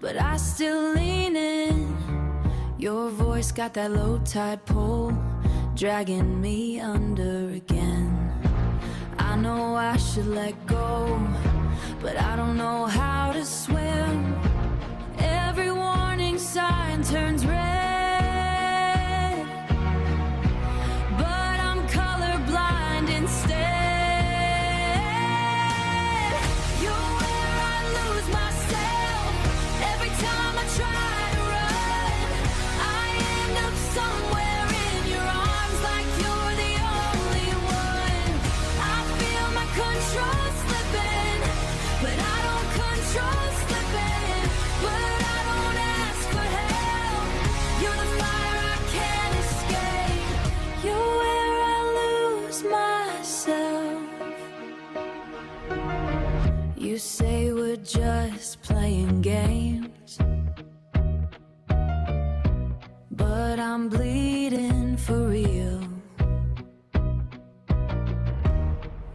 but I still lean in. Your voice got that low tide pull, dragging me under again. I know I should let go, but I don't know how to swim. Every warning sign turns red, but I'm colorblind instead. You're where I lose myself every time I try to run. I end up somewhere in your arms like you're the only one. I feel my control slipping, but I don't control slipping. But I don't ask for help. You're the fire I can't escape. You're where I lose myself. You say we're just playing games, but I'm bleeding for real.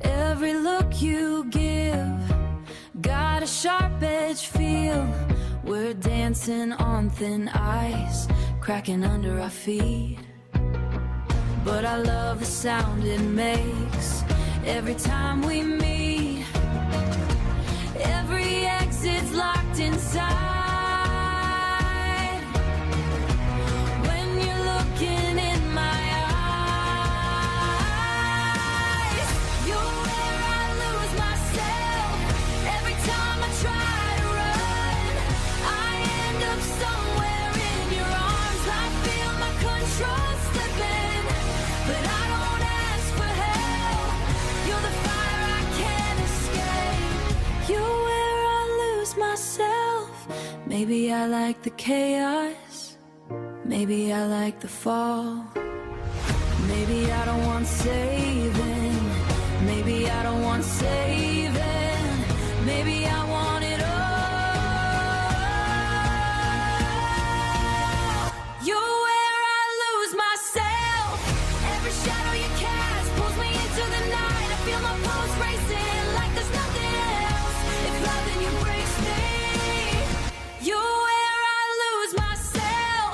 Every look you give got a sharp edge feel. We're dancing on thin ice, cracking under our feet. But I love the sound it makes every time we meet. Every exit's locked inside. When you're looking in my eyes, you're where I lose myself every time I try to run. I end up somewhere in your arms. I feel my control slipping, but I don't ask for help. You're the fire I can't escape. You're where I lose myself. Maybe I like the chaos, maybe I like the fall. Maybe I don't want saving, maybe I don't want saving. Maybe I want it all. You're where I lose myself. Every shadow you cast pulls me into the night. I feel my pulse racing like there's nothing else. If loving you breaks me, you're where I lose myself.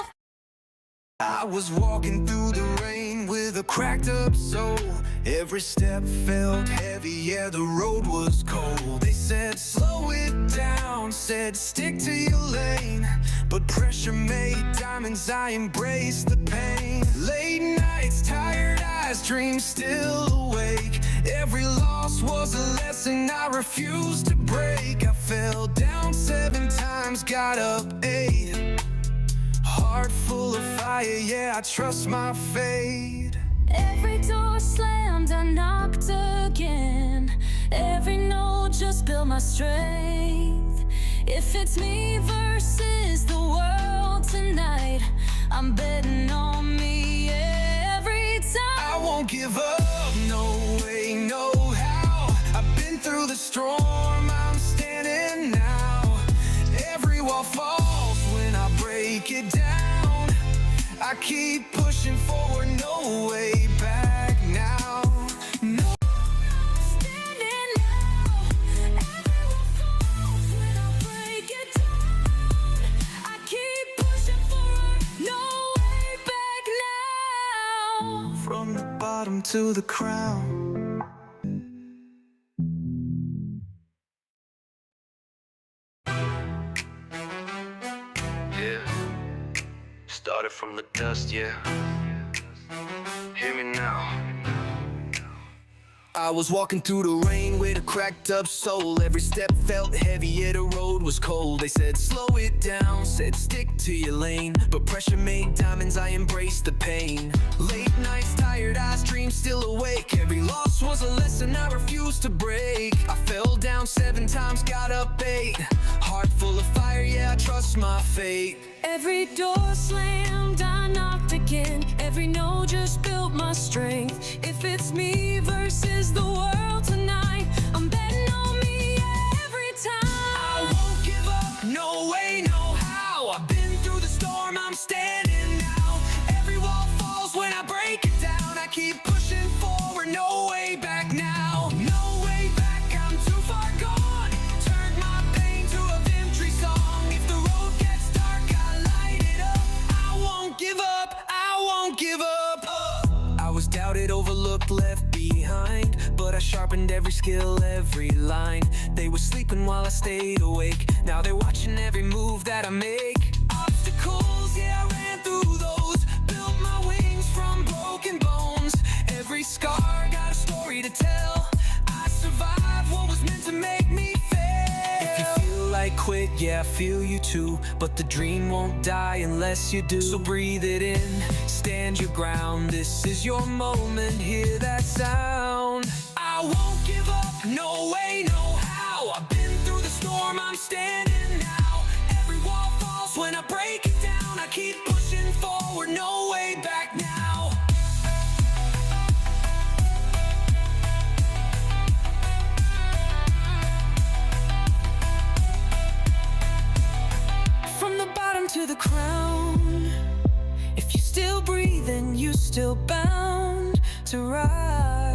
I was walking through the rain with a cracked up soul. Every step felt heavy, yeah, the road was cold. They said slow it down, said stick to your lane. But pressure made diamonds, I embraced the pain. Late nights, tired eyes, dreams still awake. Every loss was a lesson I refused to break. I fell down 7 times, got up 8. Heart full of fire, yeah, I trust my fate. Every door slammed, I knocked again. Every no just built my strength. If it's me versus the world tonight, I'm betting on me every time. I won't give up, no way, no how. I've been through the storm, I'm standing now. Every wall falls when I break it down. I keep pushing forward, no way back now. No. Standing now, every wall falls when I break it down. I keep pushing forward, no way back now. From the bottom to the crown. Yeah, started from the dust, yeah. Hear me now. I was walking through the rain with a cracked up soul. Every step felt heavy, yeah, the road was cold. They said slow it down, said stick to your lane. But pressure made diamonds, I embraced the pain. Late nights, tired eyes, dreams still awake. Every loss was a lesson I refused to break. I fell down 7 times, got up 8. Heart full of fire, yeah, I trust my fate. Every door slammed, I knocked again. Every no just built my strength. If it's me versus the world tonight, I'm betting on me every time. I won't give up, no way, no how. I've been through the storm, I'm standing now. Every wall falls when I break it down. I keep pushing forward, no way back now. No way back, I'm too far gone. Turned my pain to a victory song. If the road skill, every line. They were sleeping while I stayed awake. Now they're watching every move that I make. Obstacles, yeah, I ran through those. Built my wings from broken bones. Every scar got a story to tell. I survived what was meant to make me fail. If you feel like quit, yeah, I feel you too. But the dream won't die unless you do. So breathe it in, stand your ground. This is your moment, hear that sound. I won't give up, no way, no how. I've been through the storm, I'm standing now. Every wall falls when I break it down. I keep pushing forward, no way back now. From the bottom to the crown, if you're still breathing, you're still bound to rise.